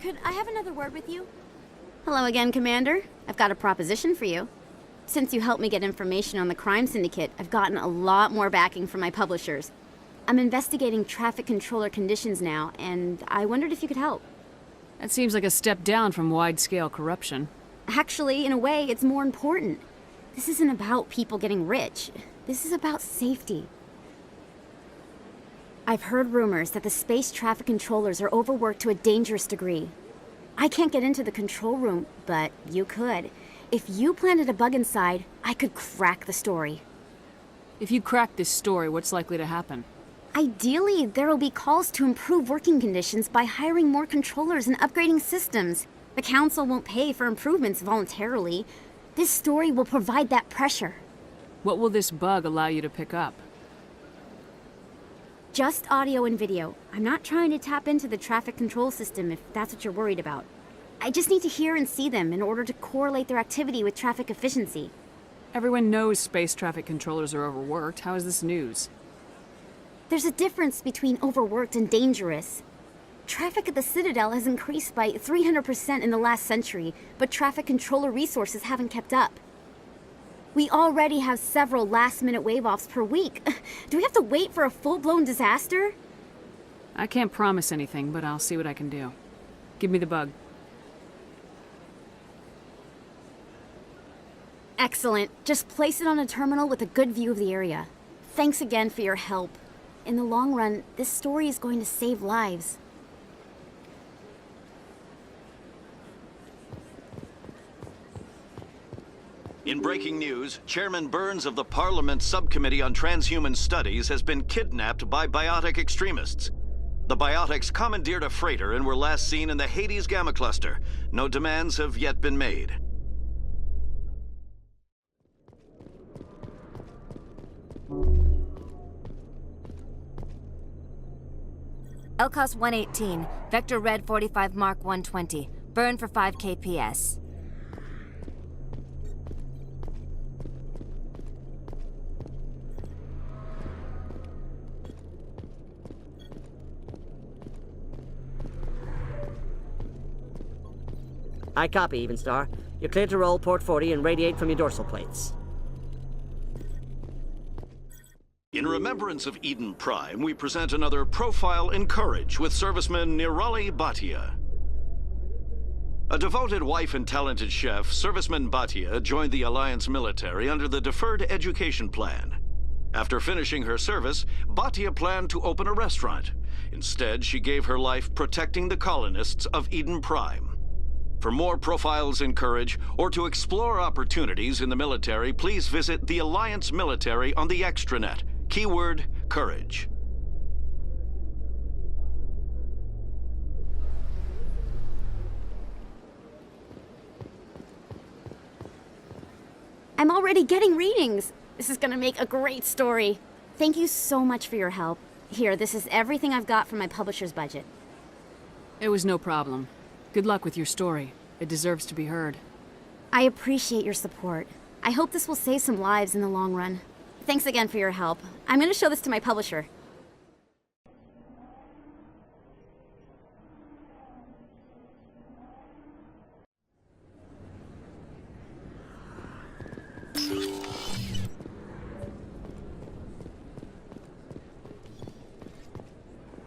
Could I have another word with you? Hello again, Commander. I've got a proposition for you. Since you helped me get information on the crime syndicate, I've gotten a lot more backing from my publishers. I'm investigating traffic controller conditions now, and I wondered if you could help. That seems like a step down from wide-scale corruption. Actually, in a way, it's more important. This isn't about people getting rich. This is about safety. I've heard rumors that the space traffic controllers are overworked to a dangerous degree. I can't get into the control room, but you could. If you planted a bug inside, I could crack the story. If you crack this story, what's likely to happen? Ideally, there will be calls to improve working conditions by hiring more controllers and upgrading systems. The Council won't pay for improvements voluntarily. This story will provide that pressure. What will this bug allow you to pick up? Just audio and video. I'm not trying to tap into the traffic control system if that's what you're worried about. I just need to hear and see them in order to correlate their activity with traffic efficiency. Everyone knows space traffic controllers are overworked. How is this news? There's a difference between overworked and dangerous. Traffic at the Citadel has increased by 300% in the last century, but traffic controller resources haven't kept up. We already have several last-minute wave-offs per week. Do we have to wait for a full-blown disaster? I can't promise anything, but I'll see what I can do. Give me the bug. Excellent. Just place it on a terminal with a good view of the area. Thanks again for your help. In the long run, this story is going to save lives. In breaking news, Chairman Burns of the Parliament Subcommittee on Transhuman Studies has been kidnapped by biotic extremists. The biotics commandeered a freighter and were last seen in the Hades Gamma Cluster. No demands have yet been made. LCOS 118, Vector Red 45 Mark 120. Burn for 5 kps. I copy, Even Star. You're cleared to roll port 40 and radiate from your dorsal plates. In remembrance of Eden Prime, we present another profile in courage with serviceman Nirali Bhatia. A devoted wife and talented chef, serviceman Bhatia joined the Alliance military under the Deferred Education Plan. After finishing her service, Bhatia planned to open a restaurant. Instead, she gave her life protecting the colonists of Eden Prime. For more profiles in courage, or to explore opportunities in the military, please visit the Alliance Military on the extranet. Keyword, courage. I'm already getting readings. This is gonna make a great story. Thank you so much for your help. Here, this is everything I've got from my publisher's budget. It was no problem. Good luck with your story. It deserves to be heard. I appreciate your support. I hope this will save some lives in the long run. Thanks again for your help. I'm going to show this to my publisher.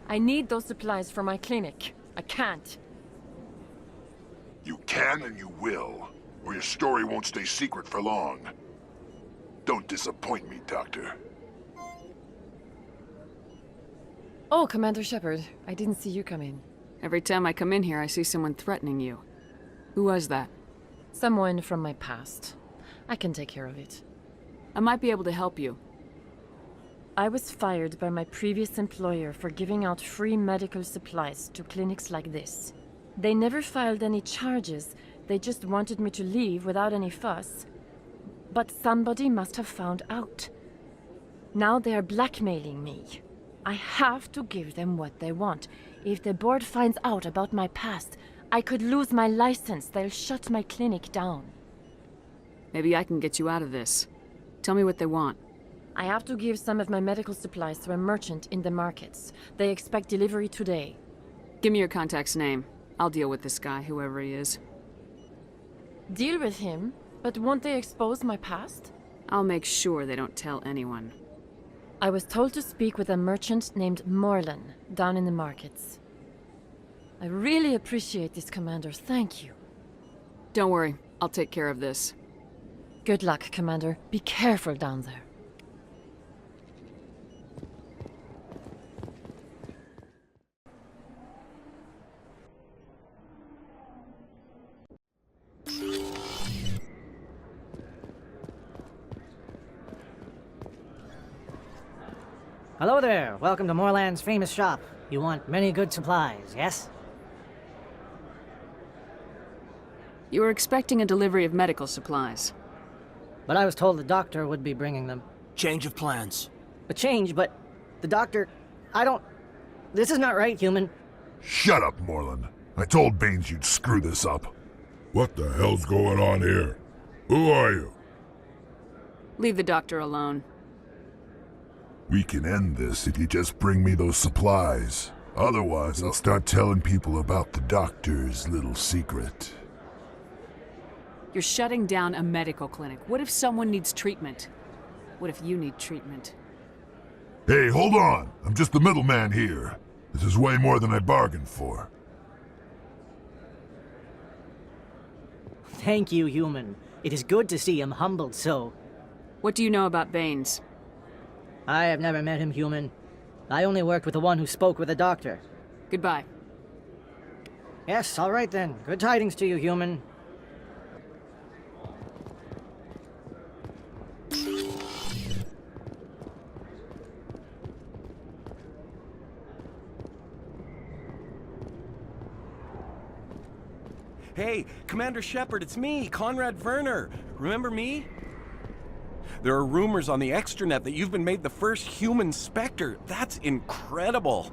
I need those supplies for my clinic. I can't. You can and you will, or your story won't stay secret for long. Don't disappoint me, Doctor. Oh, Commander Shepard. I didn't see you come in. Every time I come in here, I see someone threatening you. Who was that? Someone from my past. I can take care of it. I might be able to help you. I was fired by my previous employer for giving out free medical supplies to clinics like this. They never filed any charges. They just wanted me to leave without any fuss. But somebody must have found out. Now they are blackmailing me. I have to give them what they want. If the board finds out about my past, I could lose my license. They'll shut my clinic down. Maybe I can get you out of this. Tell me what they want. I have to give some of my medical supplies to a merchant in the markets. They expect delivery today. Give me your contact's name. I'll deal with this guy, whoever he is. Deal with him, but won't they expose my past? I'll make sure they don't tell anyone. I was told to speak with a merchant named Morlan, down in the markets. I really appreciate this, Commander. Thank you. Don't worry, I'll take care of this. Good luck, Commander. Be careful down there. Hello there. Welcome to Morland's famous shop. You want many good supplies, yes? You were expecting a delivery of medical supplies. But I was told the doctor would be bringing them. Change of plans. A change, but the doctor... I don't... This is not right, human. Shut up, Morland. I told Baines you'd screw this up. What the hell's going on here? Who are you? Leave the doctor alone. We can end this if you just bring me those supplies. Otherwise, I'll start telling people about the doctor's little secret. You're shutting down a medical clinic. What if someone needs treatment? What if you need treatment? Hey, hold on! I'm just the middleman here. This is way more than I bargained for. Thank you, human. It is good to see him humbled so. What do you know about Baines? I have never met him, human. I only worked with the one who spoke with the doctor. Goodbye. Yes, all right then. Good tidings to you, human. Hey, Commander Shepard, it's me, Conrad Werner. Remember me? There are rumors on the extranet that you've been made the first human Spectre. That's incredible.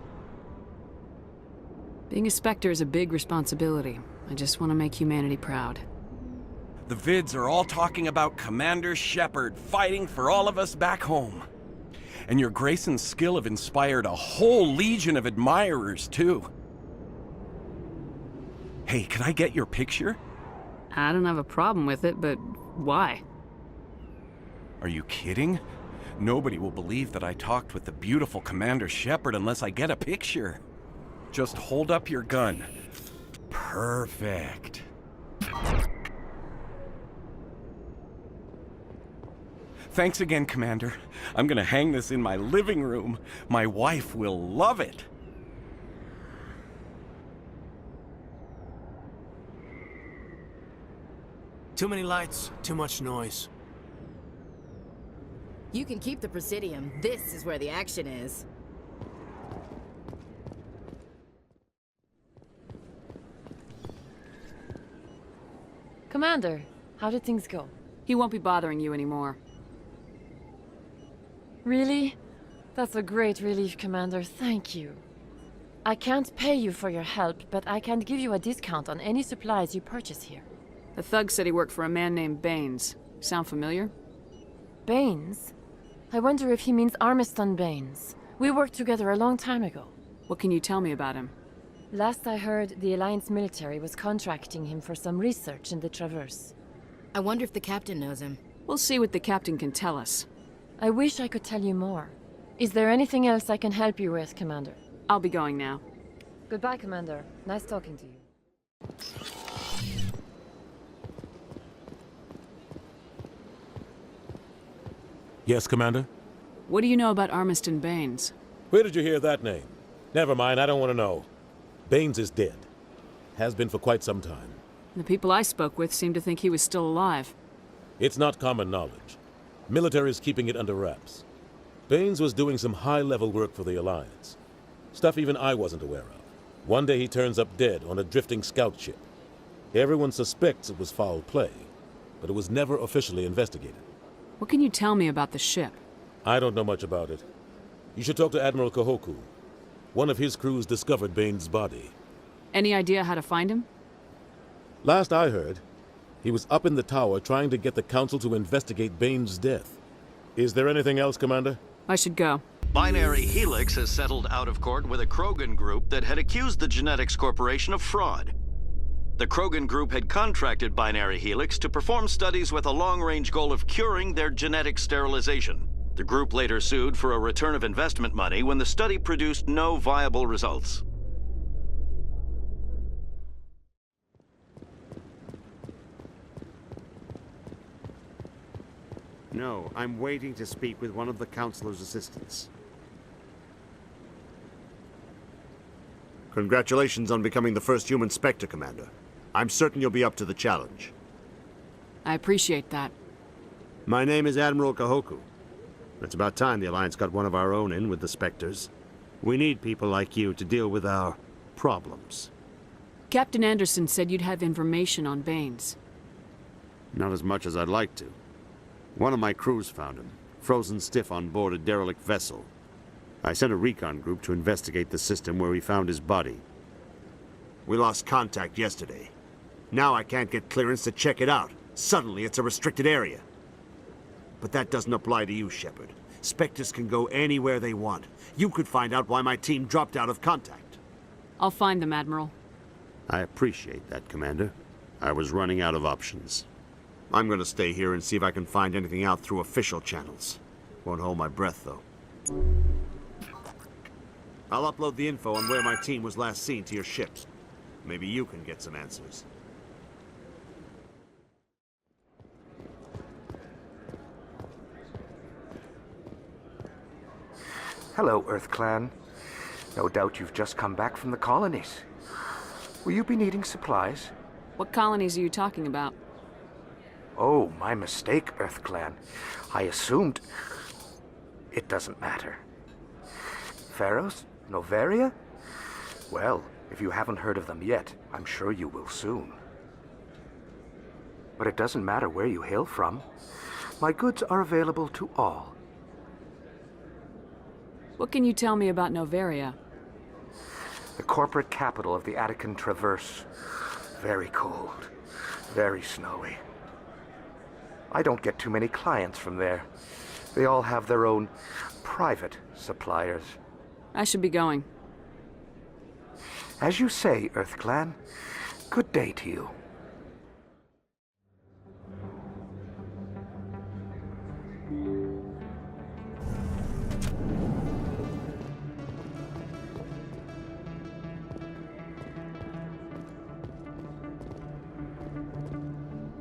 Being a Spectre is a big responsibility. I just want to make humanity proud. The vids are all talking about Commander Shepard fighting for all of us back home. And your grace and skill have inspired a whole legion of admirers, too. Hey, can I get your picture? I don't have a problem with it, but why? Are you kidding? Nobody will believe that I talked with the beautiful Commander Shepard unless I get a picture. Just hold up your gun. Perfect. Thanks again, Commander. I'm gonna hang this in my living room. My wife will love it. Too many lights, too much noise. You can keep the Presidium. This is where the action is. Commander, how did things go? He won't be bothering you anymore. Really? That's a great relief, Commander. Thank you. I can't pay you for your help, but I can give you a discount on any supplies you purchase here. The thug said he worked for a man named Baines. Sound familiar? Baines? I wonder if he means Armiston Baines. We worked together a long time ago. What can you tell me about him? Last I heard, the Alliance military was contracting him for some research in the Traverse. I wonder if the captain knows him. We'll see what the captain can tell us. I wish I could tell you more. Is there anything else I can help you with, Commander? I'll be going now. Goodbye, Commander. Nice talking to you. Yes, Commander? What do you know about Armiston Baines? Where did you hear that name? Never mind, I don't want to know. Baines is dead. Has been for quite some time. The people I spoke with seemed to think he was still alive. It's not common knowledge. Military is keeping it under wraps. Baines was doing some high-level work for the Alliance. Stuff even I wasn't aware of. One day he turns up dead on a drifting scout ship. Everyone suspects it was foul play, but it was never officially investigated. What can you tell me about the ship? I don't know much about it. You should talk to Admiral Kahoku. One of his crews discovered Baines' body. Any idea how to find him? Last I heard, he was up in the tower trying to get the Council to investigate Baines' death. Is there anything else, Commander? I should go. Binary Helix has settled out of court with a Krogan group that had accused the Genetics Corporation of fraud. The Krogan group had contracted Binary Helix to perform studies with a long-range goal of curing their genetic sterilization. The group later sued for a return of investment money when the study produced no viable results. No, I'm waiting to speak with one of the Counselor's assistants. Congratulations on becoming the first human Spectre, Commander. I'm certain you'll be up to the challenge. I appreciate that. My name is Admiral Kahoku. It's about time the Alliance got one of our own in with the Spectres. We need people like you to deal with our problems. Captain Anderson said you'd have information on Baines. Not as much as I'd like to. One of my crews found him, frozen stiff on board a derelict vessel. I sent a recon group to investigate the system where we found his body. We lost contact yesterday. Now I can't get clearance to check it out. Suddenly it's a restricted area. But that doesn't apply to you, Shepard. Spectres can go anywhere they want. You could find out why my team dropped out of contact. I'll find them, Admiral. I appreciate that, Commander. I was running out of options. I'm gonna stay here and see if I can find anything out through official channels. Won't hold my breath, though. I'll upload the info on where my team was last seen to your ships. Maybe you can get some answers. Hello, Earth Clan. No doubt you've just come back from the colonies. Will you be needing supplies? What colonies are you talking about? Oh, my mistake, Earth Clan. I assumed... It doesn't matter. Pharaohs? Noveria? Well, if you haven't heard of them yet, I'm sure you will soon. But it doesn't matter where you hail from. My goods are available to all. What can you tell me about Noveria? The corporate capital of the Attican Traverse. Very cold. Very snowy. I don't get too many clients from there. They all have their own private suppliers. I should be going. As you say, Earth Clan. Good day to you.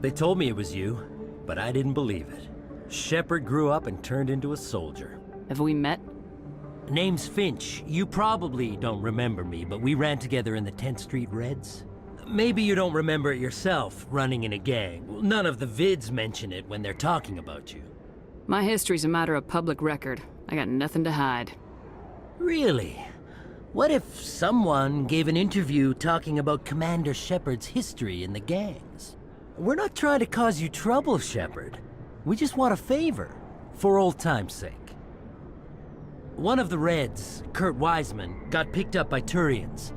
They told me it was you, but I didn't believe it. Shepard grew up and turned into a soldier. Have we met? Name's Finch. You probably don't remember me, but we ran together in the 10th Street Reds. Maybe you don't remember it yourself, running in a gang. None of the vids mention it when they're talking about you. My history's a matter of public record. I got nothing to hide. Really? What if someone gave an interview talking about Commander Shepard's history in the gangs? We're not trying to cause you trouble, Shepard. We just want a favor, for old time's sake. One of the Reds, Kurt Wiseman, got picked up by Turians.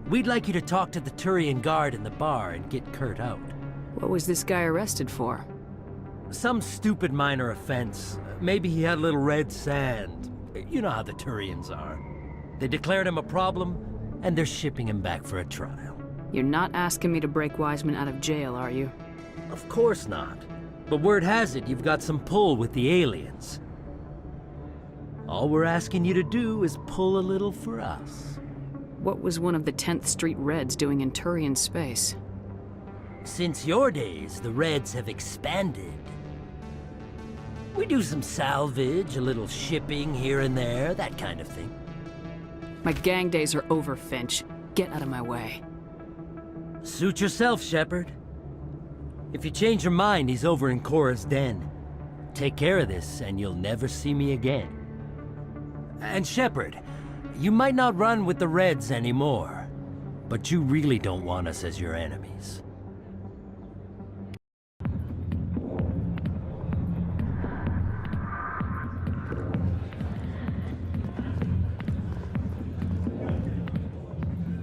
We'd like you to talk to the Turian guard in the bar and get Kurt out. What was this guy arrested for? Some stupid minor offense. Maybe he had a little red sand. You know how the Turians are. They declared him a problem, and they're shipping him back for a trial. You're not asking me to break Wiseman out of jail, are you? Of course not. But word has it you've got some pull with the aliens. All we're asking you to do is pull a little for us. What was one of the 10th Street Reds doing in Turian space? Since your days, the Reds have expanded. We do some salvage, a little shipping here and there, that kind of thing. My gang days are over, Finch. Get out of my way. Suit yourself, Shepard. If you change your mind, he's over in Cora's den. Take care of this, and you'll never see me again. And Shepard, you might not run with the Reds anymore, but you really don't want us as your enemies.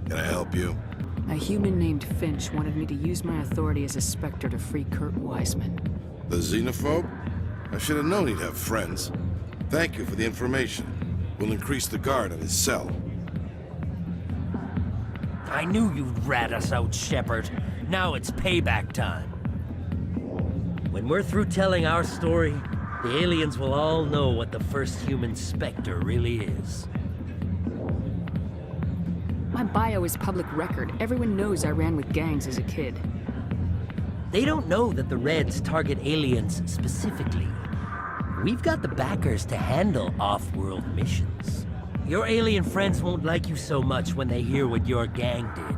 Can I help you? A human named Finch wanted me to use my authority as a Spectre to free Kurt Wiseman. The xenophobe? I should have known he'd have friends. Thank you for the information. We'll increase the guard on his cell. I knew you'd rat us out, Shepard. Now it's payback time. When we're through telling our story, the aliens will all know what the first human Spectre really is. My bio is public record. Everyone knows I ran with gangs as a kid. They don't know that the Reds target aliens specifically. We've got the backers to handle off-world missions. Your alien friends won't like you so much when they hear what your gang did.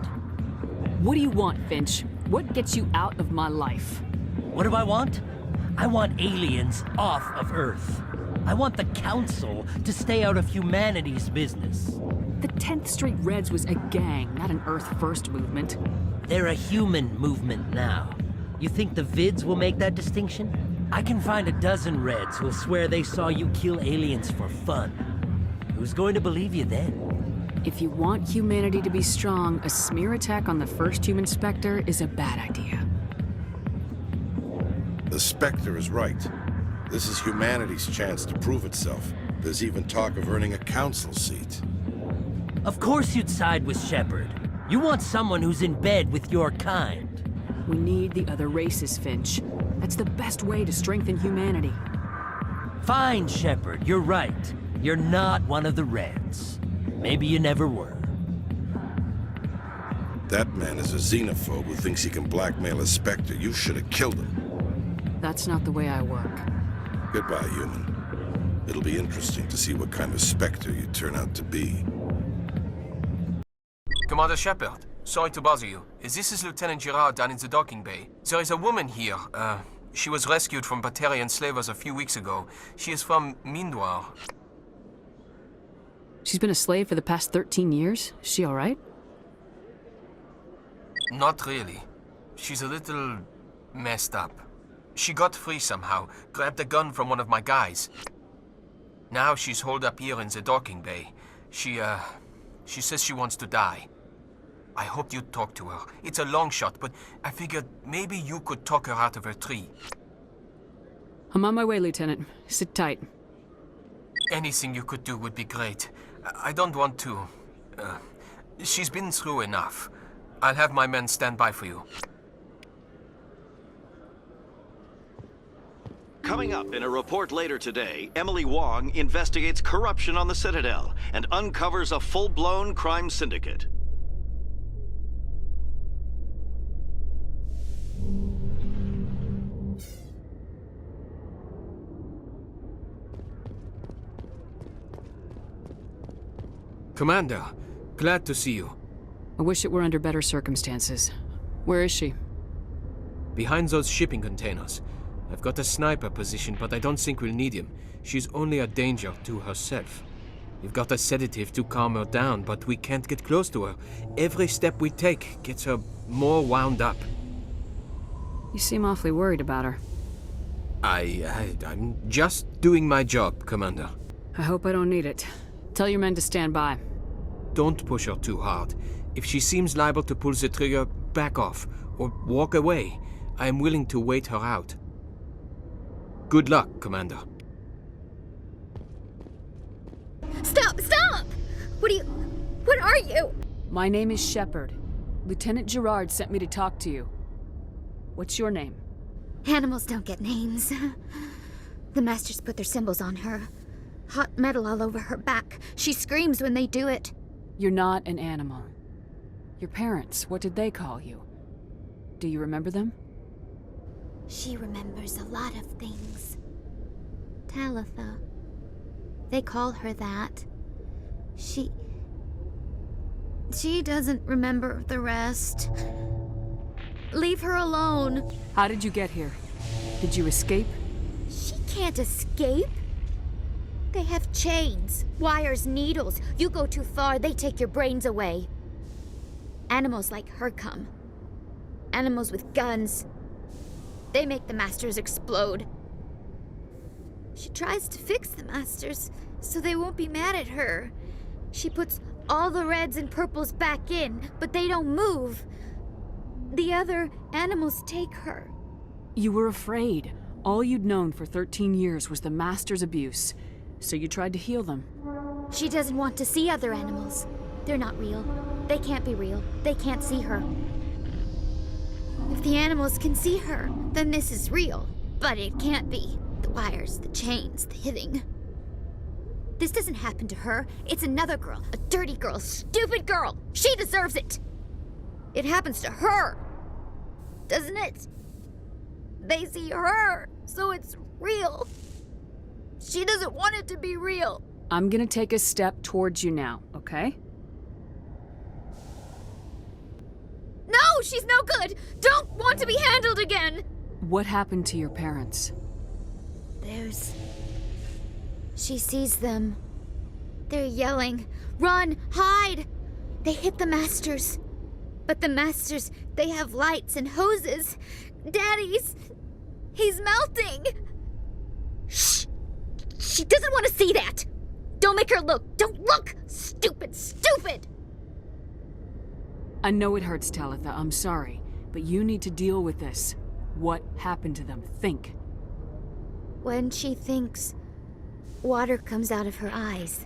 What do you want, Finch? What gets you out of my life? What do I want? I want aliens off of Earth. I want the Council to stay out of humanity's business. The 10th Street Reds was a gang, not an Earth First movement. They're a human movement now. You think the Vids will make that distinction? I can find a dozen Reds who'll swear they saw you kill aliens for fun. Who's going to believe you then? If you want humanity to be strong, a smear attack on the first human Spectre is a bad idea. The Spectre is right. This is humanity's chance to prove itself. There's even talk of earning a council seat. Of course you'd side with Shepard. You want someone who's in bed with your kind. We need the other races, Finch. That's the best way to strengthen humanity. Fine, Shepard, you're right. You're not one of the Reds. Maybe you never were. That man is a xenophobe who thinks he can blackmail a Spectre. You should have killed him. That's not the way I work. Goodbye, human. It'll be interesting to see what kind of Spectre you turn out to be. Commander Shepard, sorry to bother you. This is Lieutenant Gerard down in the docking bay. There is a woman here. She was rescued from Batarian slavers a few weeks ago. She is from Mindoir. She's been a slave for the past 13 years? Is she all right? Not really. She's a little messed up. She got free somehow, grabbed a gun from one of my guys. Now she's holed up here in the docking bay. She says she wants to die. I hoped you'd talk to her. It's a long shot, but I figured maybe you could talk her out of her tree. I'm on my way, Lieutenant. Sit tight. Anything you could do would be great. I don't want to... she's been through enough. I'll have my men stand by for you. Coming up in a report later today, Emily Wong investigates corruption on the Citadel and uncovers a full-blown crime syndicate. Commander, glad to see you. I wish it were under better circumstances. Where is she? Behind those shipping containers. I've got a sniper position, but I don't think we'll need him. She's only a danger to herself. We've got a sedative to calm her down, but we can't get close to her. Every step we take gets her more wound up. You seem awfully worried about her. I'm just doing my job, Commander. I hope I don't need it. Tell your men to stand by. Don't push her too hard. If she seems liable to pull the trigger, back off, or walk away. I am willing to wait her out. Good luck, Commander. Stop! Stop! What are you? My name is Shepard. Lieutenant Gerard sent me to talk to you. What's your name? Animals don't get names. The Masters put their symbols on her. Hot metal all over her back. She screams when they do it. You're not an animal. Your parents, what did they call you? Do you remember them? She remembers a lot of things. Talitha. They call her that. She doesn't remember the rest. Leave her alone. How did you get here? Did you escape? She can't escape. They have chains, wires, needles. You go too far, they take your brains away. Animals like her come. Animals with guns. They make the Masters explode. She tries to fix the Masters so they won't be mad at her. She puts all the reds and purples back in, but they don't move. The other animals take her. You were afraid. All you'd known for 13 years was the Master's abuse, so you tried to heal them. She doesn't want to see other animals. They're not real. They can't be real. They can't see her. If the animals can see her, then this is real. But it can't be. The wires, the chains, the hitting. This doesn't happen to her. It's another girl. A dirty girl. Stupid girl. She deserves it. It happens to her. Doesn't it? They see her, so it's real. She doesn't want it to be real. I'm gonna take a step towards you now, okay? No, she's no good. Don't want to be handled again. What happened to your parents? She sees them. They're yelling, "Run, hide!" They hit the masters. But the masters, they have lights and hoses. He's melting. Shh! She doesn't want to see that. Don't make her look. Don't look! Stupid! I know it hurts, Talitha. I'm sorry. But you need to deal with this. What happened to them? Think. When she thinks, water comes out of her eyes.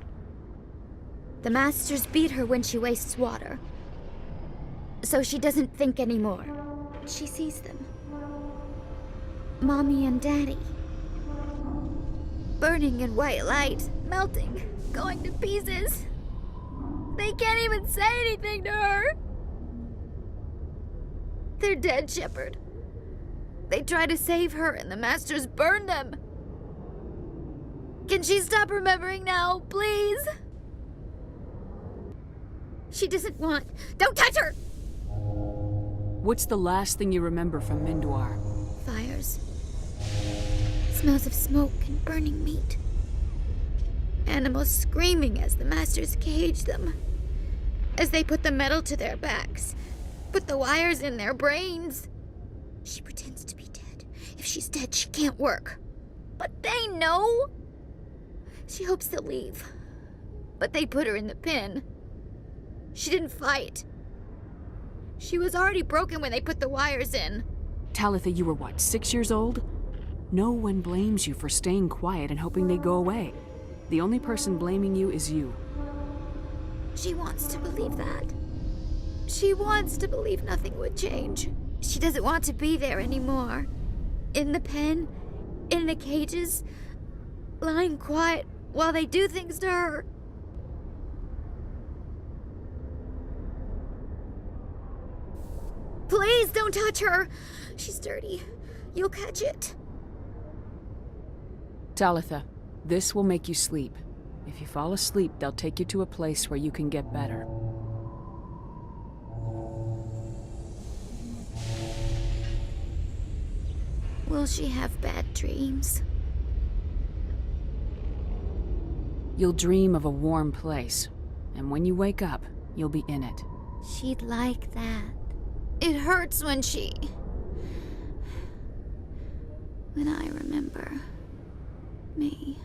The masters beat her when she wastes water. So she doesn't think anymore. She sees them. Mommy and Daddy. Burning in white light, melting, going to pieces. They can't even say anything to her. They're dead, Shepard. They try to save her and the masters burn them. Can she stop remembering now, please? She doesn't want... Don't touch her! What's the last thing you remember from Mindwar? Fires. Smells of smoke and burning meat. Animals screaming as the masters cage them. As they put the metal to their backs. Put the wires in their brains. She pretends to be dead. If she's dead, she can't work. But they know. She hopes they'll leave. But they put her in the pen. She didn't fight. She was already broken when they put the wires in. Talitha, you were what, 6 years old? No one blames you for staying quiet and hoping they go away. The only person blaming you is you. She wants to believe that. She wants to believe nothing would change. She doesn't want to be there anymore. In the pen, in the cages, lying quiet while they do things to her. Please don't touch her. She's dirty. You'll catch it. Talitha, this will make you sleep. If you fall asleep, they'll take you to a place where you can get better. Will she have bad dreams? You'll dream of a warm place, and when you wake up, you'll be in it. She'd like that. It hurts when I remember me.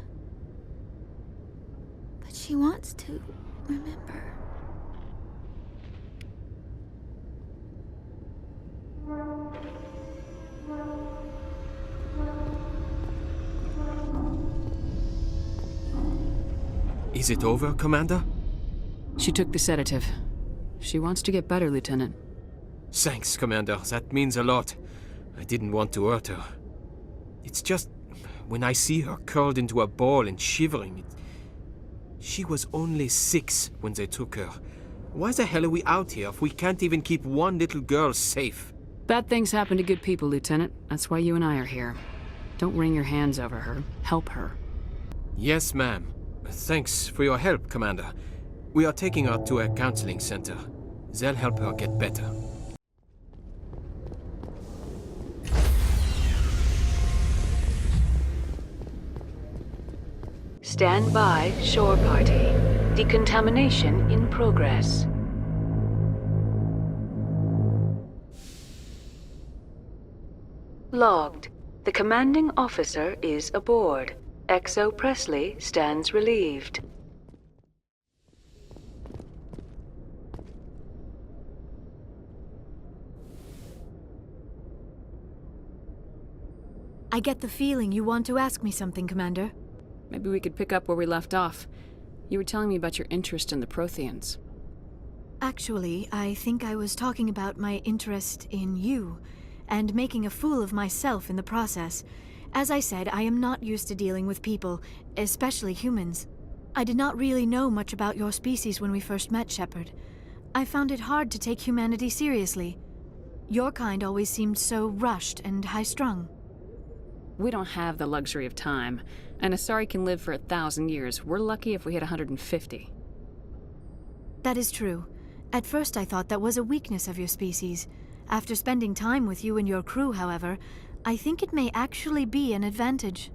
But she wants to remember. Is it over, Commander? She took the sedative. She wants to get better, Lieutenant. Thanks, Commander. That means a lot. I didn't want to hurt her. It's just... when I see her curled into a ball and shivering... She was only 6 when they took her. Why the hell are we out here if we can't even keep one little girl safe? Bad things happen to good people, Lieutenant. That's why you and I are here. Don't wring your hands over her. Help her. Yes, ma'am. Thanks for your help, Commander. We are taking her to a counseling center. They'll help her get better. Stand by, shore party. Decontamination in progress. Logged. The commanding officer is aboard. XO Presley stands relieved. I get the feeling you want to ask me something, Commander. Maybe we could pick up where we left off. You were telling me about your interest in the Protheans. Actually, I think I was talking about my interest in you, and making a fool of myself in the process. As I said, I am not used to dealing with people, especially humans. I did not really know much about your species when we first met, Shepard. I found it hard to take humanity seriously. Your kind always seemed so rushed and high-strung. We don't have the luxury of time. An Asari can live for 1,000 years. We're lucky if we hit 150. That is true. At first I thought that was a weakness of your species. After spending time with you and your crew, however, I think it may actually be an advantage.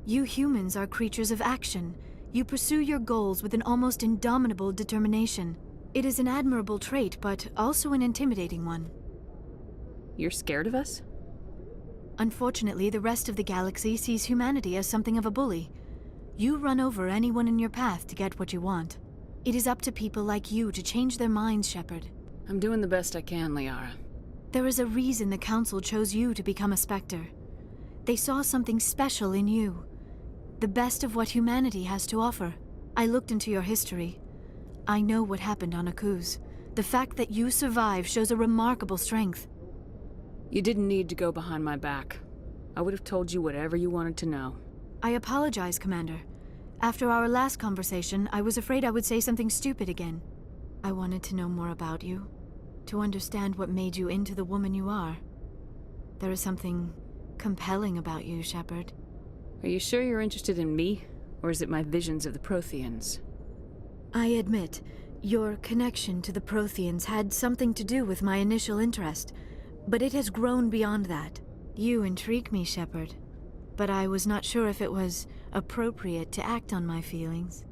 You humans are creatures of action. You pursue your goals with an almost indomitable determination. It is an admirable trait, but also an intimidating one. You're scared of us? Unfortunately, the rest of the galaxy sees humanity as something of a bully. You run over anyone in your path to get what you want. It is up to people like you to change their minds, Shepard. I'm doing the best I can, Liara. There is a reason the Council chose you to become a Spectre. They saw something special in you. The best of what humanity has to offer. I looked into your history. I know what happened on Akuz. The fact that you survived shows a remarkable strength. You didn't need to go behind my back. I would have told you whatever you wanted to know. I apologize, Commander. After our last conversation, I was afraid I would say something stupid again. I wanted to know more about you, to understand what made you into the woman you are. There is something compelling about you, Shepard. Are you sure you're interested in me, or is it my visions of the Protheans? I admit, your connection to the Protheans had something to do with my initial interest, but it has grown beyond that. You intrigue me, Shepard, but I was not sure if it was appropriate to act on my feelings.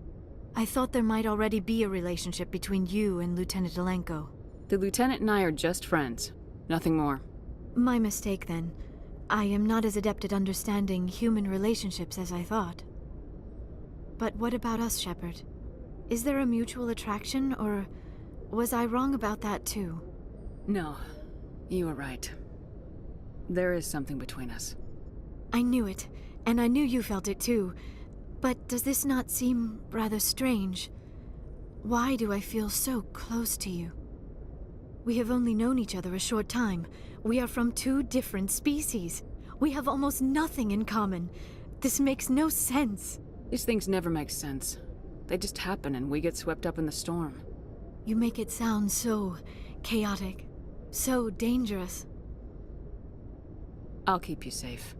I thought there might already be a relationship between you and Lieutenant Alenko. The Lieutenant and I are just friends, nothing more. My mistake, then. I am not as adept at understanding human relationships as I thought. But what about us, Shepard? Is there a mutual attraction, or was I wrong about that too? No, you were right. There is something between us. I knew it, and I knew you felt it too. But does this not seem rather strange? Why do I feel so close to you? We have only known each other a short time. We are from two different species. We have almost nothing in common. This makes no sense. These things never make sense. They just happen and we get swept up in the storm. You make it sound so chaotic, so dangerous. I'll keep you safe.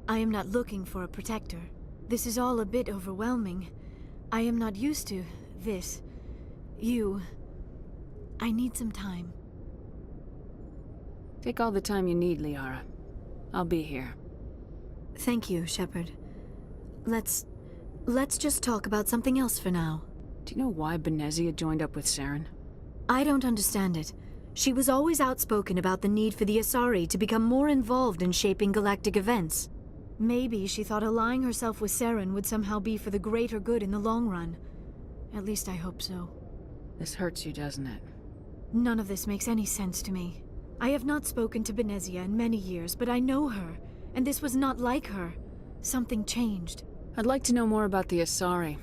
I am not looking for a protector. This is all a bit overwhelming. I am not used to this. You. I need some time. Take all the time you need, Liara. I'll be here. Thank you, Shepard. Let's just talk about something else for now. Do you know why Benezia joined up with Saren? I don't understand it. She was always outspoken about the need for the Asari to become more involved in shaping galactic events. Maybe she thought allying herself with Saren would somehow be for the greater good in the long run. At least I hope so. This hurts you, doesn't it? None of this makes any sense to me. I have not spoken to Benezia in many years, but I know her, and this was not like her. Something changed. I'd like to know more about the Asari.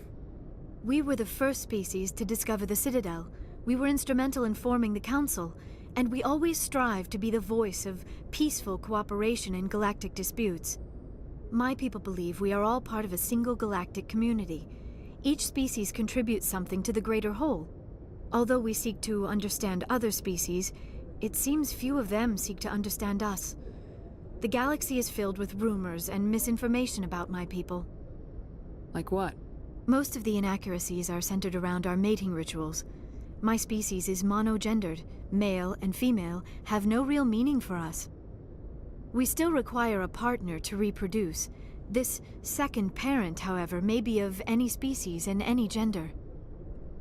We were the first species to discover the Citadel. We were instrumental in forming the Council, and we always strive to be the voice of peaceful cooperation in galactic disputes. My people believe we are all part of a single galactic community. Each species contributes something to the greater whole. Although we seek to understand other species, it seems few of them seek to understand us. The galaxy is filled with rumors and misinformation about my people. Like what? Most of the inaccuracies are centered around our mating rituals. My species is monogendered. Male and female have no real meaning for us. We still require a partner to reproduce. This second parent, however, may be of any species and any gender.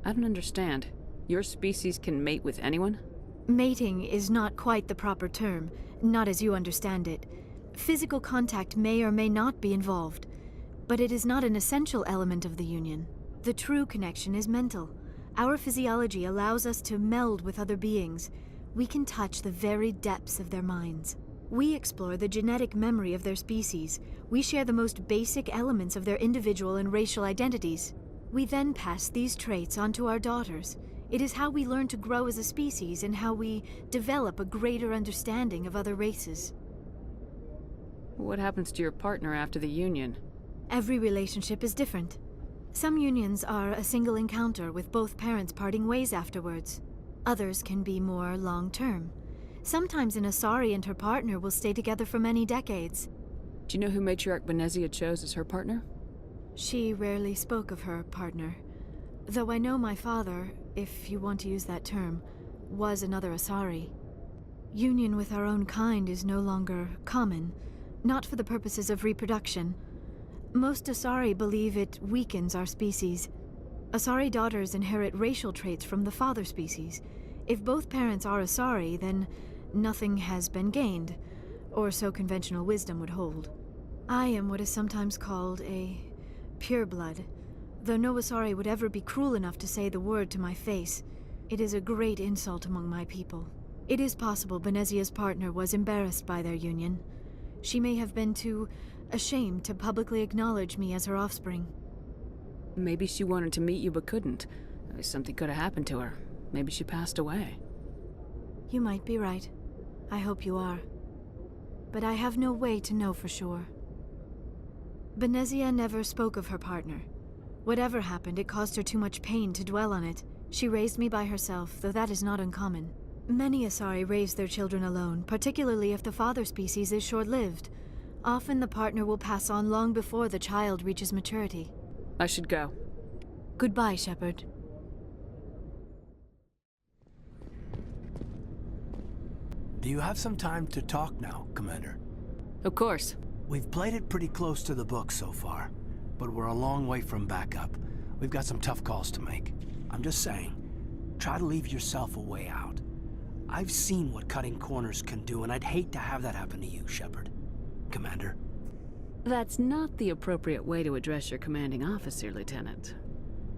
I don't understand. Your species can mate with anyone? Mating is not quite the proper term, not as you understand it. Physical contact may or may not be involved, but it is not an essential element of the union. The true connection is mental. Our physiology allows us to meld with other beings. We can touch the very depths of their minds. We explore the genetic memory of their species. We share the most basic elements of their individual and racial identities. We then pass these traits on to our daughters. It is how we learn to grow as a species and how we develop a greater understanding of other races. What happens to your partner after the union? Every relationship is different. Some unions are a single encounter with both parents parting ways afterwards. Others can be more long-term. Sometimes an Asari and her partner will stay together for many decades. Do you know who Matriarch Benezia chose as her partner? She rarely spoke of her partner. Though I know my father, if you want to use that term, was another Asari. Union with our own kind is no longer common, not for the purposes of reproduction. Most Asari believe it weakens our species. Asari daughters inherit racial traits from the father species. If both parents are Asari, then nothing has been gained, or so conventional wisdom would hold. I am what is sometimes called a pureblood, though no Asari would ever be cruel enough to say the word to my face. It is a great insult among my people. It is possible Benezia's partner was embarrassed by their union. She may have been too ashamed to publicly acknowledge me as her offspring. Maybe she wanted to meet you but couldn't. Something could have happened to her. Maybe she passed away. You might be right. I hope you are. But I have no way to know for sure. Benezia never spoke of her partner. Whatever happened, it caused her too much pain to dwell on it. She raised me by herself, though that is not uncommon. Many Asari raise their children alone, particularly if the father species is short-lived. Often the partner will pass on long before the child reaches maturity. I should go. Goodbye, Shepard. Do you have some time to talk now, Commander? Of course. We've played it pretty close to the book so far, but we're a long way from backup. We've got some tough calls to make. I'm just saying, try to leave yourself a way out. I've seen what cutting corners can do, and I'd hate to have that happen to you, Shepard. Commander. That's not the appropriate way to address your commanding officer, Lieutenant.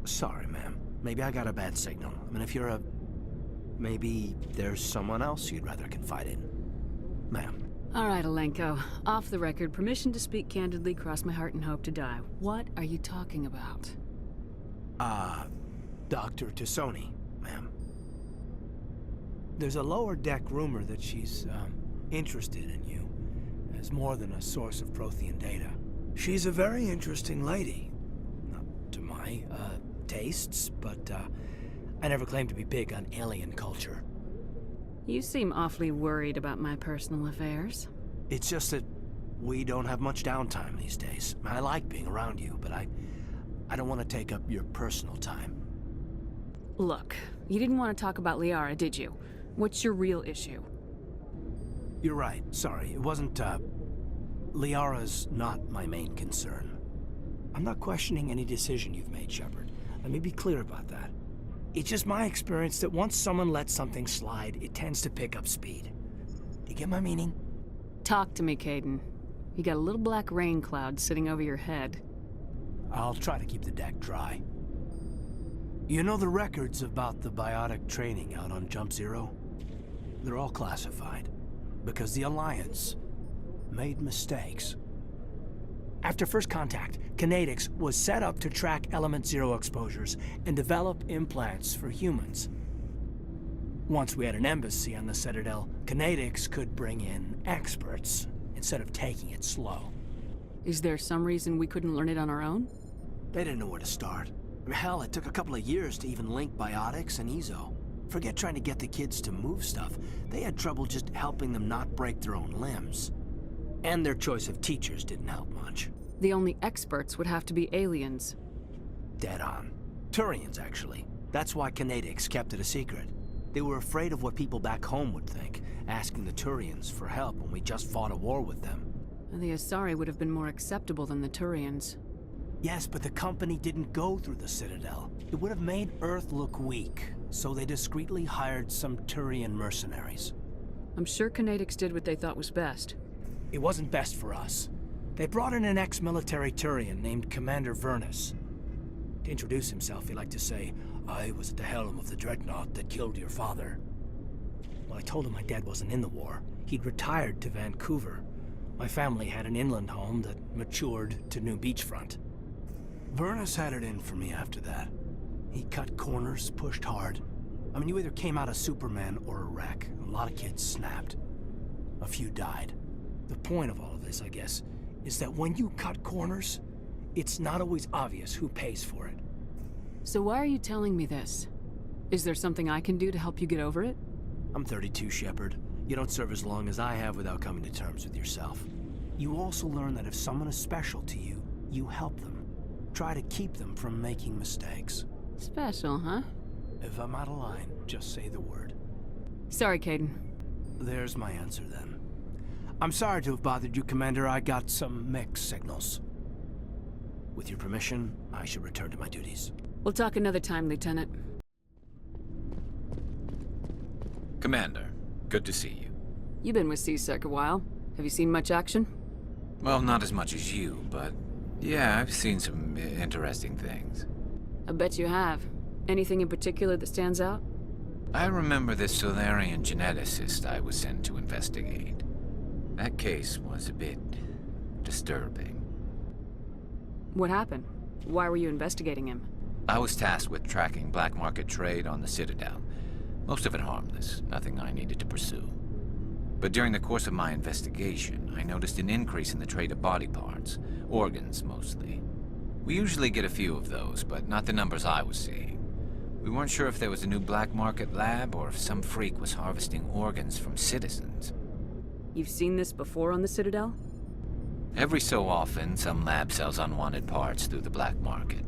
Sorry, ma'am. Maybe I got a bad signal. I mean, if you're a... Maybe there's someone else you'd rather confide in. Ma'am. All right, Alenko. Off the record, permission to speak candidly, cross my heart and hope to die. What are you talking about? Dr. Tassoni, ma'am. There's a lower deck rumor that she's, interested in you as more than a source of Prothean data. She's a very interesting lady. Not to my, tastes, but, I never claimed to be big on alien culture. You seem awfully worried about my personal affairs. It's just that we don't have much downtime these days. I like being around you, but I don't want to take up your personal time. Look, you didn't want to talk about Liara, did you? What's your real issue? You're right. Sorry, it wasn't, Liara's not my main concern. I'm not questioning any decision you've made, Shepard. Let me be clear about that. It's just my experience that once someone lets something slide, it tends to pick up speed. Do you get my meaning? Talk to me, Caden. You got a little black rain cloud sitting over your head. I'll try to keep the deck dry. You know the records about the biotic training out on Jump Zero? They're all classified, because the Alliance made mistakes. After first contact, Kinetics was set up to track Element Zero exposures and develop implants for humans. Once we had an embassy on the Citadel, Kinetics could bring in experts instead of taking it slow. Is there some reason we couldn't learn it on our own? They didn't know where to start. Hell, it took a couple of years to even link biotics and Ezo. Forget trying to get the kids to move stuff. They had trouble just helping them not break their own limbs. And their choice of teachers didn't help much. The only experts would have to be aliens. Dead on. Turians, actually. That's why Kinetics kept it a secret. They were afraid of what people back home would think, asking the Turians for help when we just fought a war with them. And the Asari would have been more acceptable than the Turians. Yes, but the company didn't go through the Citadel. It would have made Earth look weak, so they discreetly hired some Turian mercenaries. I'm sure Kinetics did what they thought was best. It wasn't best for us. They brought in an ex-military Turian named Commander Virtuous. To introduce himself, he liked to say, "I was at the helm of the dreadnought that killed your father." Well, I told him my dad wasn't in the war. He'd retired to Vancouver. My family had an inland home that matured to new beachfront. Virtus had it in for me after that. He cut corners, pushed hard. I mean, you either came out a Superman or a wreck. A lot of kids snapped. A few died. The point of all of this, I guess, is that when you cut corners, it's not always obvious who pays for it. So why are you telling me this? Is there something I can do to help you get over it? I'm 32, Shepard. You don't serve as long as I have without coming to terms with yourself. You also learn that if someone is special to you, you help them. Try to keep them from making mistakes. Special, huh? If I'm out of line, just say the word. Sorry, Caden. There's my answer then. I'm sorry to have bothered you, Commander. I got some mixed signals. With your permission, I should return to my duties. We'll talk another time, Lieutenant. Commander, good to see you. You've been with C-Sec a while. Have you seen much action? Well, not as much as you, but yeah, I've seen some interesting things. I bet you have. Anything in particular that stands out? I remember this Solarian geneticist I was sent to investigate. That case was a bit disturbing. What happened? Why were you investigating him? I was tasked with tracking black market trade on the Citadel. Most of it harmless, nothing I needed to pursue. But during the course of my investigation, I noticed an increase in the trade of body parts, organs mostly. We usually get a few of those, but not the numbers I was seeing. We weren't sure if there was a new black market lab or if some freak was harvesting organs from citizens. You've seen this before on the Citadel? Every so often, some lab sells unwanted parts through the black market,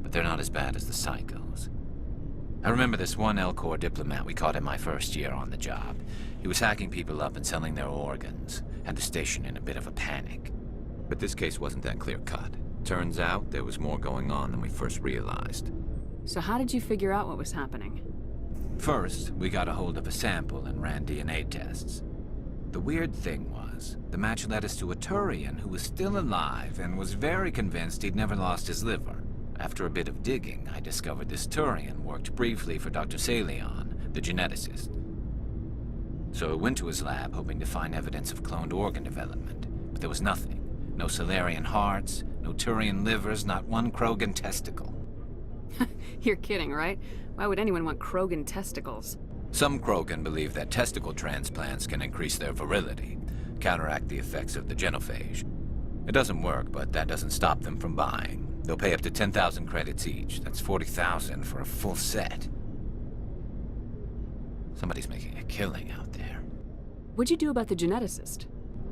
but they're not as bad as the psychos. I remember this one L-Corps diplomat we caught in my first year on the job. He was hacking people up and selling their organs, had the station in a bit of a panic. But this case wasn't that clear-cut. Turns out there was more going on than we first realized. So how did you figure out what was happening? First, we got a hold of a sample and ran DNA tests. The weird thing was, the match led us to a Turian who was still alive and was very convinced he'd never lost his liver. After a bit of digging, I discovered this Turian worked briefly for Dr. Salion, the geneticist. So I went to his lab hoping to find evidence of cloned organ development, but there was nothing. No Solarian hearts, no Turian livers, not one Krogan testicle. You're kidding, right? Why would anyone want Krogan testicles? Some Krogan believe that testicle transplants can increase their virility, counteract the effects of the genophage. It doesn't work, but that doesn't stop them from buying. They'll pay up to 10,000 credits each. That's 40,000 for a full set. Somebody's making a killing out there. What'd you do about the geneticist?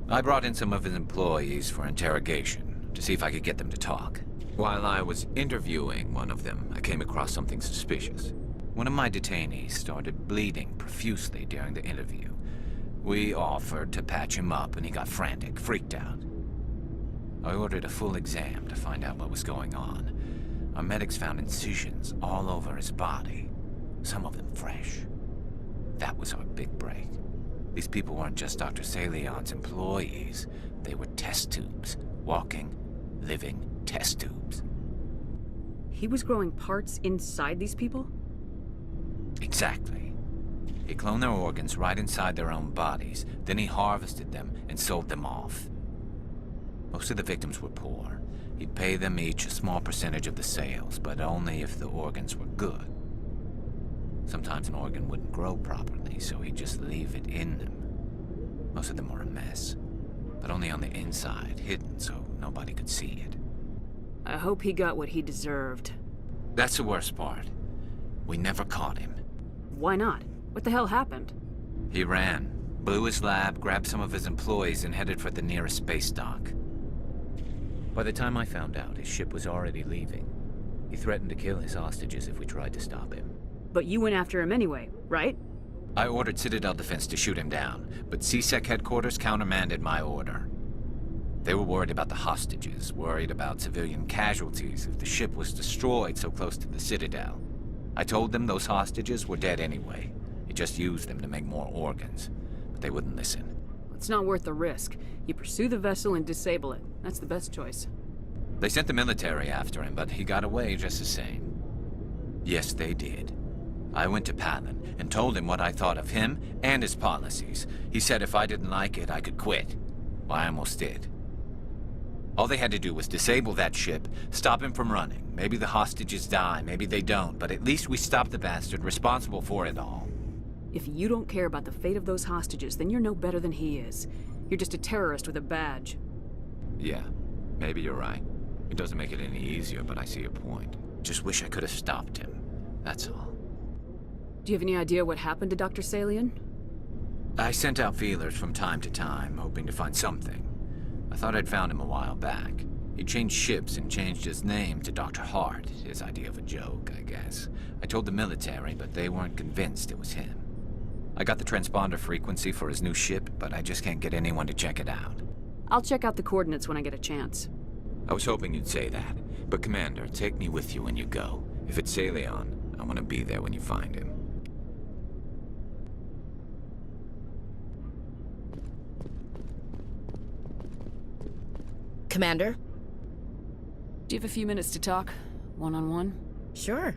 I brought in some of his employees for interrogation, to see if I could get them to talk. While I was interviewing one of them, I came across something suspicious. One of my detainees started bleeding profusely during the interview. We offered to patch him up, and he got frantic, freaked out. I ordered a full exam to find out what was going on. Our medics found incisions all over his body, some of them fresh. That was our big break. These people weren't just Dr. Salion's employees. They were test tubes. Walking, living test tubes. He was growing parts inside these people? Exactly. He cloned their organs right inside their own bodies. Then he harvested them and sold them off. Most of the victims were poor. He'd pay them each a small percentage of the sales, but only if the organs were good. Sometimes an organ wouldn't grow properly, so he'd just leave it in them. Most of them were a mess, but only on the inside, hidden so nobody could see it. I hope he got what he deserved. That's the worst part. We never caught him. Why not? What the hell happened? He ran, blew his lab, grabbed some of his employees, and headed for the nearest space dock. By the time I found out, his ship was already leaving. He threatened to kill his hostages if we tried to stop him. But you went after him anyway, right? I ordered Citadel Defense to shoot him down, but C-Sec headquarters countermanded my order. They were worried about the hostages, worried about civilian casualties if the ship was destroyed so close to the Citadel. I told them those hostages were dead anyway. He just used them to make more organs, but they wouldn't listen. It's not worth the risk. You pursue the vessel and disable it. That's the best choice. They sent the military after him, but he got away just the same. Yes, they did. I went to Palin and told him what I thought of him and his policies. He said if I didn't like it, I could quit. Well, I almost did. All they had to do was disable that ship, stop him from running. Maybe the hostages die, maybe they don't, but at least we stopped the bastard responsible for it all. If you don't care about the fate of those hostages, then you're no better than he is. You're just a terrorist with a badge. Yeah, maybe you're right. It doesn't make it any easier, but I see your point. Just wish I could have stopped him. That's all. Do you have any idea what happened to Dr. Salian? I sent out feelers from time to time, hoping to find something. I thought I'd found him a while back. He changed ships and changed his name to Dr. Hart, his idea of a joke, I guess. I told the military, but they weren't convinced it was him. I got the transponder frequency for his new ship, but I just can't get anyone to check it out. I'll check out the coordinates when I get a chance. I was hoping you'd say that. But Commander, take me with you when you go. If it's Salion, I want to be there when you find him. Commander? Do you have a few minutes to talk? One-on-one? Sure.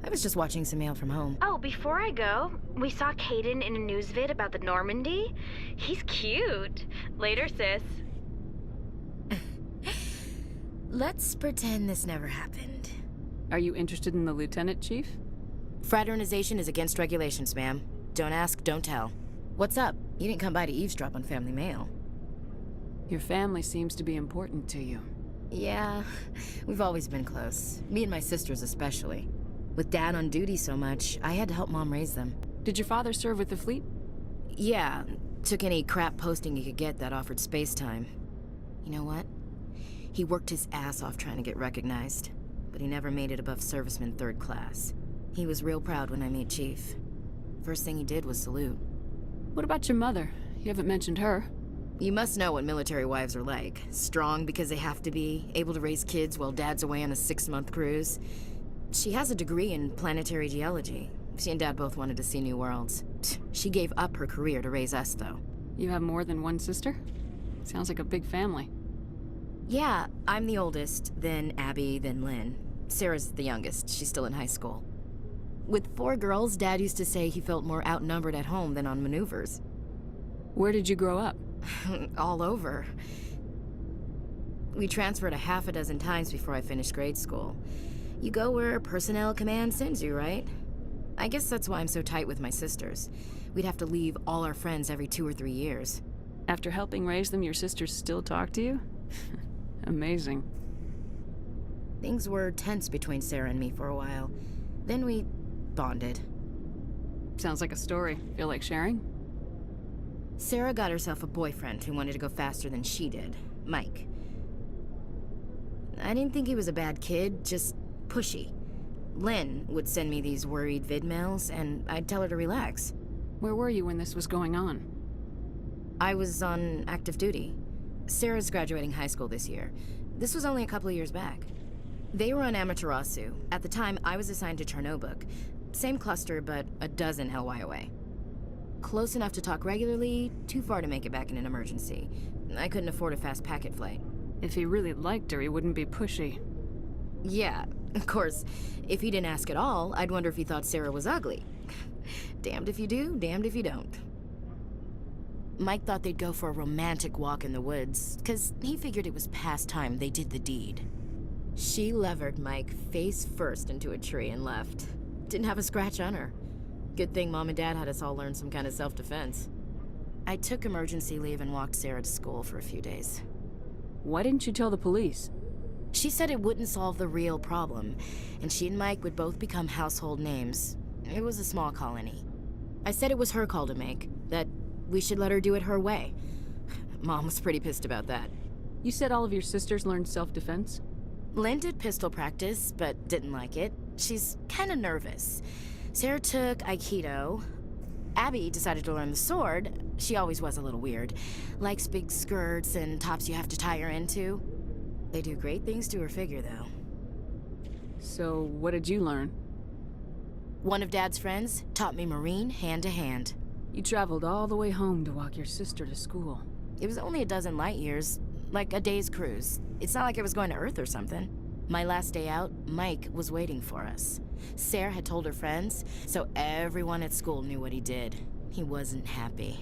I was just watching some mail from home. Oh, before I go, we saw Caden in a news vid about the Normandy. He's cute. Later, sis. Let's pretend this never happened. Are you interested in the Lieutenant, Chief? Fraternization is against regulations, ma'am. Don't ask, don't tell. What's up? You didn't come by to eavesdrop on family mail. Your family seems to be important to you. Yeah, we've always been close. Me and my sisters especially. With Dad on duty so much, I had to help Mom raise them. Did your father serve with the fleet? Yeah, took any crap posting he could get that offered space time. You know what? He worked his ass off trying to get recognized, but he never made it above serviceman 3rd class. He was real proud when I made Chief. First thing he did was salute. What about your mother? You haven't mentioned her. You must know what military wives are like. Strong because they have to be, able to raise kids while Dad's away on a 6-month cruise. She has a degree in planetary geology. She and Dad both wanted to see new worlds. She gave up her career to raise us, though. You have more than one sister? Sounds like a big family. Yeah, I'm the oldest, then Abby, then Lynn. Sarah's the youngest. She's still in high school. With 4 girls, Dad used to say he felt more outnumbered at home than on maneuvers. Where did you grow up? All over. We transferred a half a dozen times before I finished grade school. You go where personnel command sends you, right? I guess that's why I'm so tight with my sisters. We'd have to leave all our friends every 2 or 3 years. After helping raise them, your sisters still talk to you? Amazing. Things were tense between Sarah and me for a while. Then we bonded. Sounds like a story. Feel like sharing? Sarah got herself a boyfriend who wanted to go faster than she did, Mike. I didn't think he was a bad kid, just pushy. Lynn would send me these worried vid mails, and I'd tell her to relax. Where were you when this was going on? I was on active duty. Sarah's graduating high school this year. This was only a couple of years back. They were on Amaterasu. At the time, I was assigned to Chernobog. Same cluster, but a dozen LY away. Close enough to talk regularly, too far to make it back in an emergency. I couldn't afford a fast packet flight. If he really liked her, he wouldn't be pushy. Yeah, of course. If he didn't ask at all, I'd wonder if he thought Sarah was ugly. Damned if you do, damned if you don't. Mike thought they'd go for a romantic walk in the woods, because he figured it was past time they did the deed. She levered Mike face first into a tree and left. Didn't have a scratch on her. Good thing Mom and Dad had us all learn some kind of self-defense. I took emergency leave and walked Sarah to school for a few days. Why didn't you tell the police? She said it wouldn't solve the real problem, and she and Mike would both become household names. It was a small colony. I said it was her call to make, that we should let her do it her way. Mom was pretty pissed about that. You said all of your sisters learned self-defense? Lynn did pistol practice, but didn't like it. She's kind of nervous. Sarah took Aikido. Abby decided to learn the sword. She always was a little weird. Likes big skirts and tops you have to tie her into. They do great things to her figure, though. So, what did you learn? One of Dad's friends taught me Marine hand to hand. You traveled all the way home to walk your sister to school. It was only a dozen light years, like a day's cruise. It's not like I was going to Earth or something. My last day out, Mike was waiting for us. Sarah had told her friends, so everyone at school knew what he did. He wasn't happy.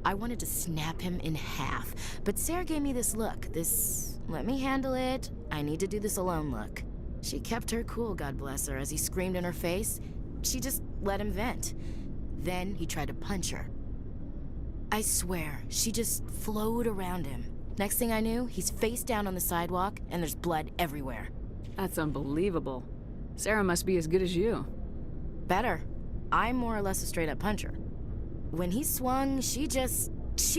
I wanted to snap him in half, but Sarah gave me this look, this let me handle it, I need to do this alone look. She kept her cool, God bless her, as he screamed in her face. She just let him vent. Then he tried to punch her. I swear, she just flowed around him. Next thing I knew, he's face down on the sidewalk, and there's blood everywhere. That's unbelievable. Sarah must be as good as you. Better. I'm more or less a straight-up puncher. When he swung, she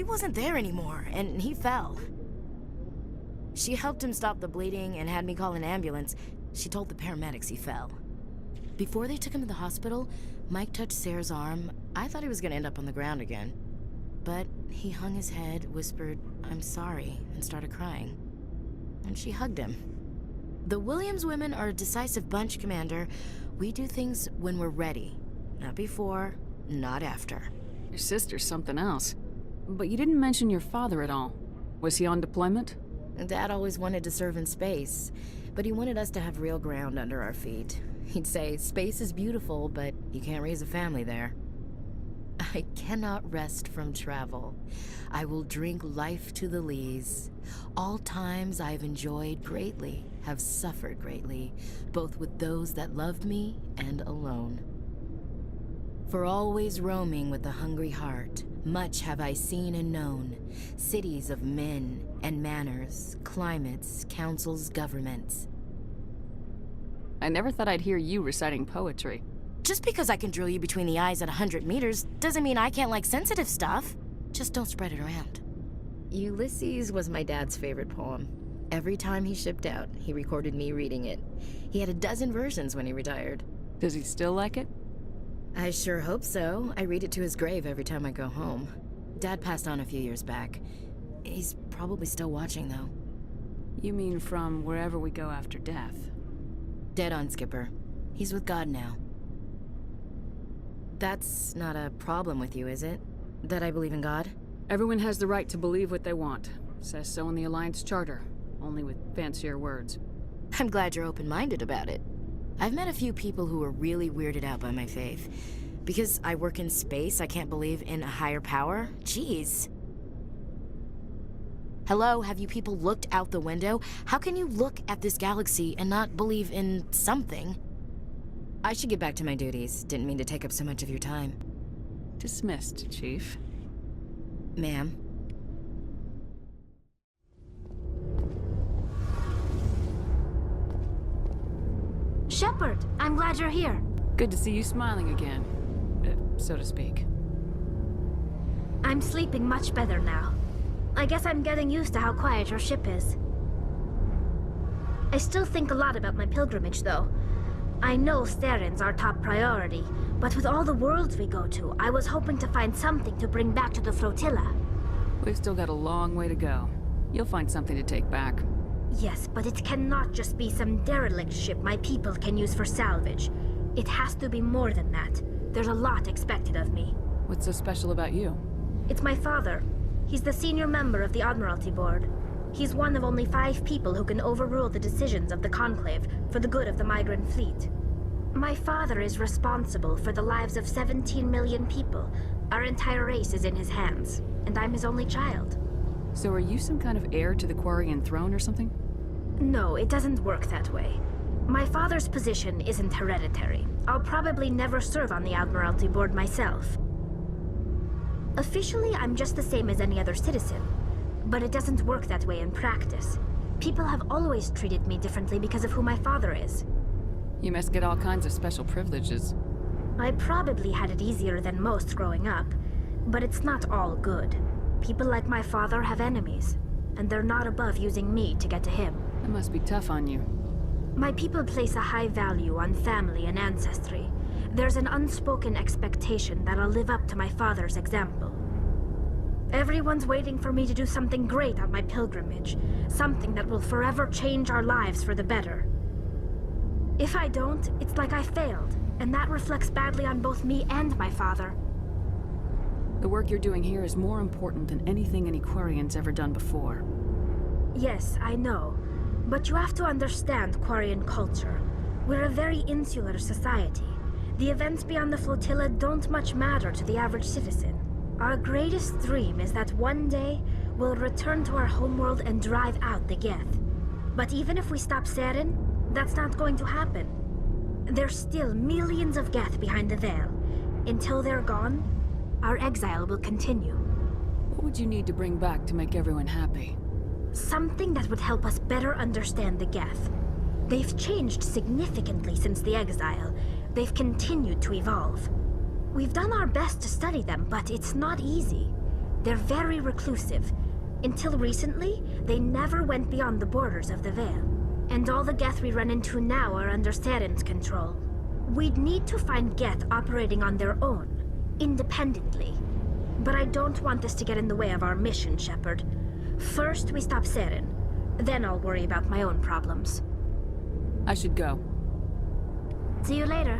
wasn't there anymore, and he fell. She helped him stop the bleeding and had me call an ambulance. She told the paramedics he fell. Before they took him to the hospital, Mike touched Sarah's arm. I thought he was gonna end up on the ground again. But he hung his head, whispered, "I'm sorry," and started crying. And she hugged him. The Williams women are a decisive bunch, Commander. We do things when we're ready. Not before, not after. Your sister's something else. But you didn't mention your father at all. Was he on deployment? Dad always wanted to serve in space, but he wanted us to have real ground under our feet. He'd say, space is beautiful, but you can't raise a family there. I cannot rest from travel. I will drink life to the lees. All times I've enjoyed greatly, have suffered greatly, both with those that loved me and alone. For always roaming with a hungry heart, much have I seen and known, cities of men and manners, climates, councils, governments. I never thought I'd hear you reciting poetry. Just because I can drill you between the eyes at 100 meters doesn't mean I can't like sensitive stuff. Just don't spread it around. Ulysses was my dad's favorite poem. Every time he shipped out, he recorded me reading it. He had a dozen versions when he retired. Does he still like it? I sure hope so. I read it to his grave every time I go home. Dad passed on a few years back. He's probably still watching, though. You mean from wherever we go after death? Dead on, Skipper. He's with God now. That's not a problem with you, is it? That I believe in God? Everyone has the right to believe what they want. Says so in the Alliance Charter, only with fancier words. I'm glad you're open-minded about it. I've met a few people who are really weirded out by my faith. Because I work in space, I can't believe in a higher power? Jeez. Hello, have you people looked out the window? How can you look at this galaxy and not believe in something? I should get back to my duties. Didn't mean to take up so much of your time. Dismissed, Chief. Ma'am. Shepard, I'm glad you're here. Good to see you smiling again, so to speak. I'm sleeping much better now. I guess I'm getting used to how quiet your ship is. I still think a lot about my pilgrimage, though. I know Starin's our top priority, but with all the worlds we go to, I was hoping to find something to bring back to the flotilla. We've still got a long way to go. You'll find something to take back. Yes, but it cannot just be some derelict ship my people can use for salvage. It has to be more than that. There's a lot expected of me. What's so special about you? It's my father. He's the senior member of the Admiralty Board. He's one of only 5 people who can overrule the decisions of the Conclave for the good of the migrant fleet. My father is responsible for the lives of 17 million people. Our entire race is in his hands, and I'm his only child. So are you some kind of heir to the Quarian throne or something? No, it doesn't work that way. My father's position isn't hereditary. I'll probably never serve on the Admiralty Board myself. Officially, I'm just the same as any other citizen. But it doesn't work that way in practice. People have always treated me differently because of who my father is. You must get all kinds of special privileges. I probably had it easier than most growing up, but it's not all good. People like my father have enemies, and they're not above using me to get to him. It must be tough on you. My people place a high value on family and ancestry. There's an unspoken expectation that I'll live up to my father's example. Everyone's waiting for me to do something great on my pilgrimage, something that will forever change our lives for the better. If I don't, it's like I failed, and that reflects badly on both me and my father. The work you're doing here is more important than anything any Quarian's ever done before. Yes, I know. But you have to understand Quarian culture. We're a very insular society. The events beyond the flotilla don't much matter to the average citizen. Our greatest dream is that one day we'll return to our homeworld and drive out the Geth. But even if we stop Saren, that's not going to happen. There's still millions of Geth behind the veil. Until they're gone, our exile will continue. What would you need to bring back to make everyone happy? Something that would help us better understand the Geth. They've changed significantly since the exile. They've continued to evolve. We've done our best to study them, but it's not easy. They're very reclusive. Until recently, they never went beyond the borders of the Veil. And all the Geth we run into now are under Saren's control. We'd need to find Geth operating on their own, independently. But I don't want this to get in the way of our mission, Shepard. First, we stop Saren. Then I'll worry about my own problems. I should go. See you later.